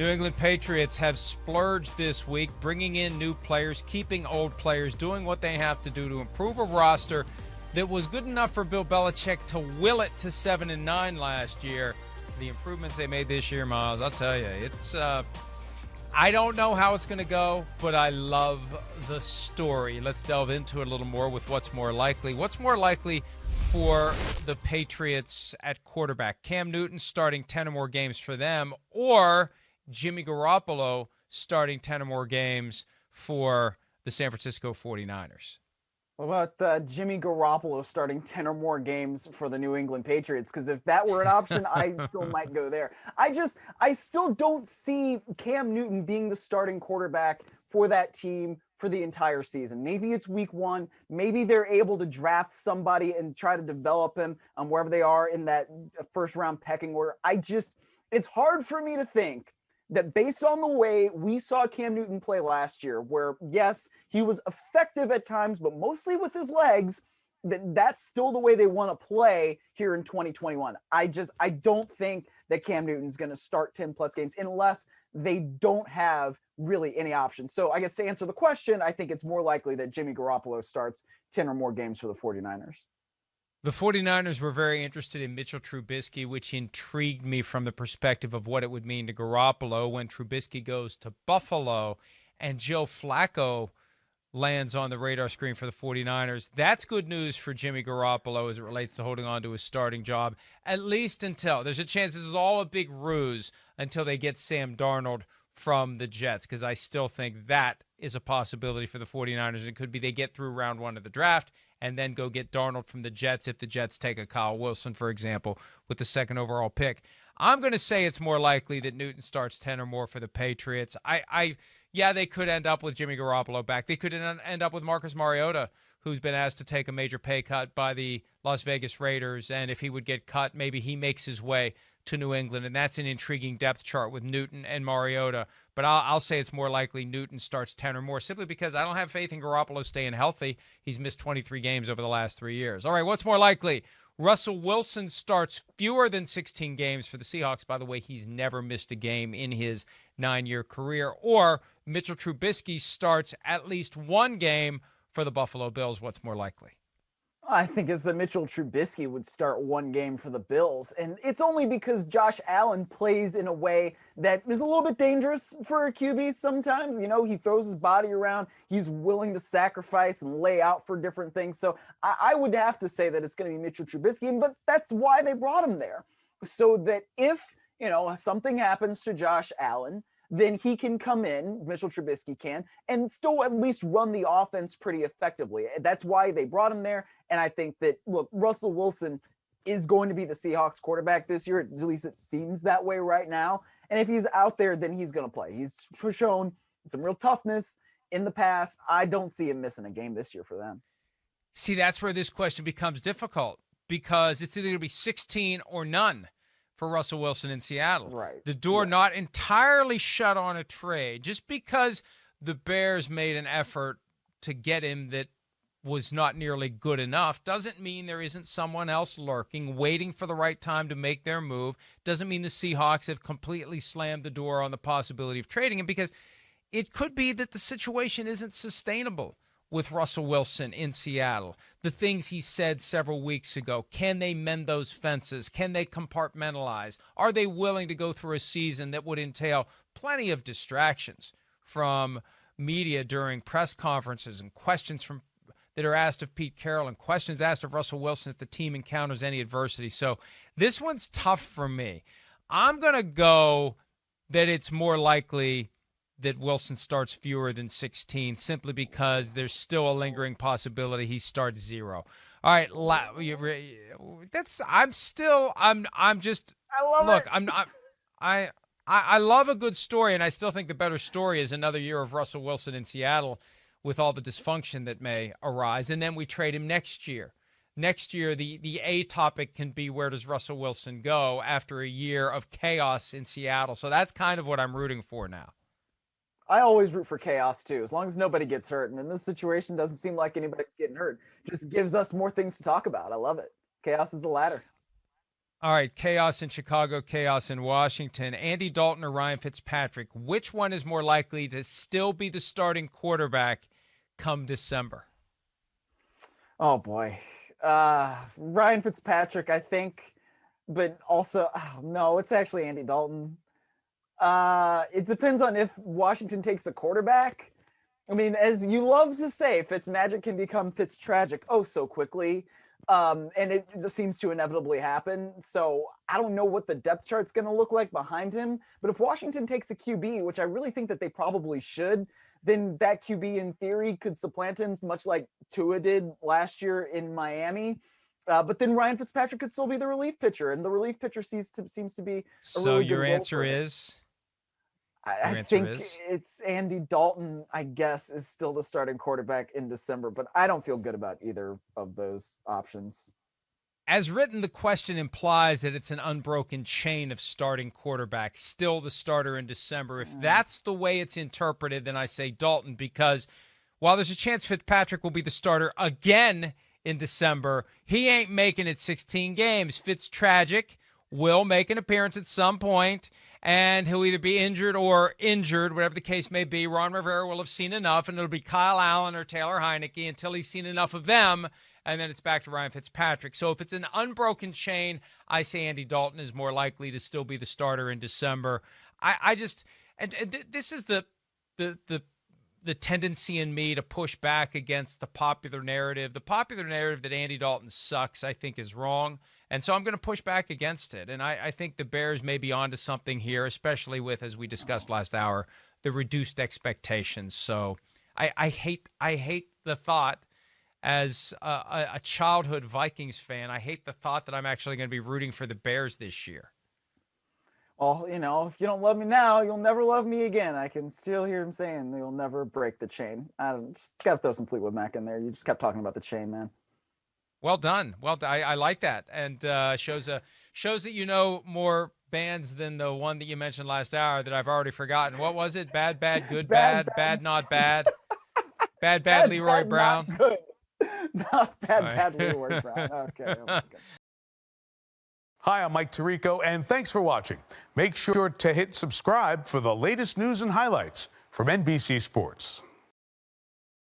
New England Patriots have splurged this week, bringing in new players, keeping old players, doing what they have to do to improve a roster that was good enough for Bill Belichick to will it to 7-9 last year. The improvements they made this year, Miles, I'll tell you, it's I don't know how it's going to go, but I love the story. Let's delve into it a little more with what's more likely. What's more likely for the Patriots at quarterback? Cam Newton starting 10 or more games for them, or Jimmy Garoppolo starting 10 or more games for the San Francisco 49ers? What about Jimmy Garoppolo starting 10 or more games for the New England Patriots? Because if that were an option, I still might go there. I still don't see Cam Newton being the starting quarterback for that team for the entire season. Maybe it's week one. Maybe they're able to draft somebody and try to develop him wherever they are in that first round pecking order. It's hard for me to think that based on the way we saw Cam Newton play last year, where, yes, he was effective at times, but mostly with his legs, that's still the way they want to play here in 2021. I don't think that Cam Newton's going to start 10-plus games unless they don't have really any options. So I guess to answer the question, I think it's more likely that Jimmy Garoppolo starts 10 or more games for the 49ers. The 49ers were very interested in Mitchell Trubisky, which intrigued me from the perspective of what it would mean to Garoppolo when Trubisky goes to Buffalo and Joe Flacco lands on the radar screen for the 49ers. That's good news for Jimmy Garoppolo as it relates to holding on to his starting job, at least until there's a chance this is all a big ruse until they get Sam Darnold from the Jets, because I still think that is a possibility for the 49ers. It could be they get through round one of the draft and then go get Darnold from the Jets if the Jets take a Kyle Wilson, for example, with the second overall pick. I'm going to say it's more likely that Newton starts 10 or more for the Patriots. Yeah, they could end up with Jimmy Garoppolo back. They could end up with Marcus Mariota, who's been asked to take a major pay cut by the Las Vegas Raiders, and if he would get cut, maybe he makes his way to New England, and that's an intriguing depth chart with Newton and Mariota. But I'll say it's more likely Newton starts 10 or more, simply because I don't have faith in Garoppolo staying healthy. He's missed 23 games over the last 3 years. All right, what's more likely? Russell Wilson starts fewer than 16 games for the Seahawks. By the way, he's never missed a game in his 9-year career. Or Mitchell Trubisky starts at least one game for the Buffalo Bills. What's more likely? I think it's that Mitchell Trubisky would start one game for the Bills. And it's only because Josh Allen plays in a way that is a little bit dangerous for a QB sometimes. You know, he throws his body around. He's willing to sacrifice and lay out for different things. So I would have to say that it's going to be Mitchell Trubisky. But that's why they brought him there. So that if, something happens to Josh Allen, then he can come in, Mitchell Trubisky can, and still at least run the offense pretty effectively. That's why they brought him there. And I think that, look, Russell Wilson is going to be the Seahawks quarterback this year. At least it seems that way right now. And if he's out there, then he's going to play. He's shown some real toughness in the past. I don't see him missing a game this year for them. See, that's where this question becomes difficult, because it's either going to be 16 or none for Russell Wilson in Seattle. Right. The door not entirely shut on a trade. Just because the Bears made an effort to get him that was not nearly good enough doesn't mean there isn't someone else lurking, waiting for the right time to make their move. Doesn't mean the Seahawks have completely slammed the door on the possibility of trading him, because it could be that the situation isn't sustainable with Russell Wilson in Seattle. The things he said several weeks ago, can they mend those fences? Can they compartmentalize? Are they willing to go through a season that would entail plenty of distractions from media during press conferences and questions that are asked of Pete Carroll and questions asked of Russell Wilson if the team encounters any adversity? So this one's tough for me. I'm going to go that it's more likely that Wilson starts fewer than 16, simply because there's still a lingering possibility he starts 0. All right, I love a good story, and I still think the better story is another year of Russell Wilson in Seattle with all the dysfunction that may arise, and then we trade him next year. Next year, the A topic can be, where does Russell Wilson go after a year of chaos in Seattle? So that's kind of what I'm rooting for now. I always root for chaos too, as long as nobody gets hurt. And in this situation, doesn't seem like anybody's getting hurt. Just gives us more things to talk about. I love it. Chaos is a ladder. All right, chaos in Chicago, chaos in Washington. Andy Dalton or Ryan Fitzpatrick, which one is more likely to still be the starting quarterback come December? Oh boy. Ryan Fitzpatrick, I think, but also no, it's actually Andy Dalton. It depends on if Washington takes a quarterback. I mean, as you love to say, Fitzmagic can become Fitztragic oh so quickly. And it just seems to inevitably happen. So I don't know what the depth chart's going to look like behind him. But if Washington takes a QB, which I really think that they probably should, then that QB in theory could supplant him, much like Tua did last year in Miami. But then Ryan Fitzpatrick could still be the relief pitcher, and the relief pitcher seems to be a So really good your role answer for him. is? I think it's Andy Dalton, I guess, is still the starting quarterback in December, but I don't feel good about either of those options. As written, the question implies that it's an unbroken chain of starting quarterbacks, still the starter in December. If that's the way it's interpreted, then I say Dalton, because while there's a chance Fitzpatrick will be the starter again in December, he ain't making it 16 games. Fitztragic will make an appearance at some point, and he'll either be injured or injured, whatever the case may be. Ron Rivera will have seen enough, and it'll be Kyle Allen or Taylor Heineke until he's seen enough of them, and then it's back to Ryan Fitzpatrick. So if it's an unbroken chain, I say Andy Dalton is more likely to still be the starter in December. This is the tendency in me to push back against the popular narrative. The popular narrative that Andy Dalton sucks, I think, is wrong. And so I'm going to push back against it. And I think the Bears may be onto something here, especially with, as we discussed last hour, the reduced expectations. So I hate the thought, as a childhood Vikings fan, I hate the thought that I'm actually going to be rooting for the Bears this year. Well, if you don't love me now, you'll never love me again. I can still hear him saying you'll never break the chain. I just got to throw some Fleetwood Mac in there. You just kept talking about the chain, man. Well done. Well, I like that, and shows that you know more bands than the one that you mentioned last hour that I've already forgotten. What was it? Bad, good, bad, not bad. Bad, Leroy Brown. Not good. Not bad, Right. bad Leroy Brown. Okay. Oh my God. Hi, I'm Mike Tirico, and thanks for watching. Make sure to hit subscribe for the latest news and highlights from NBC Sports.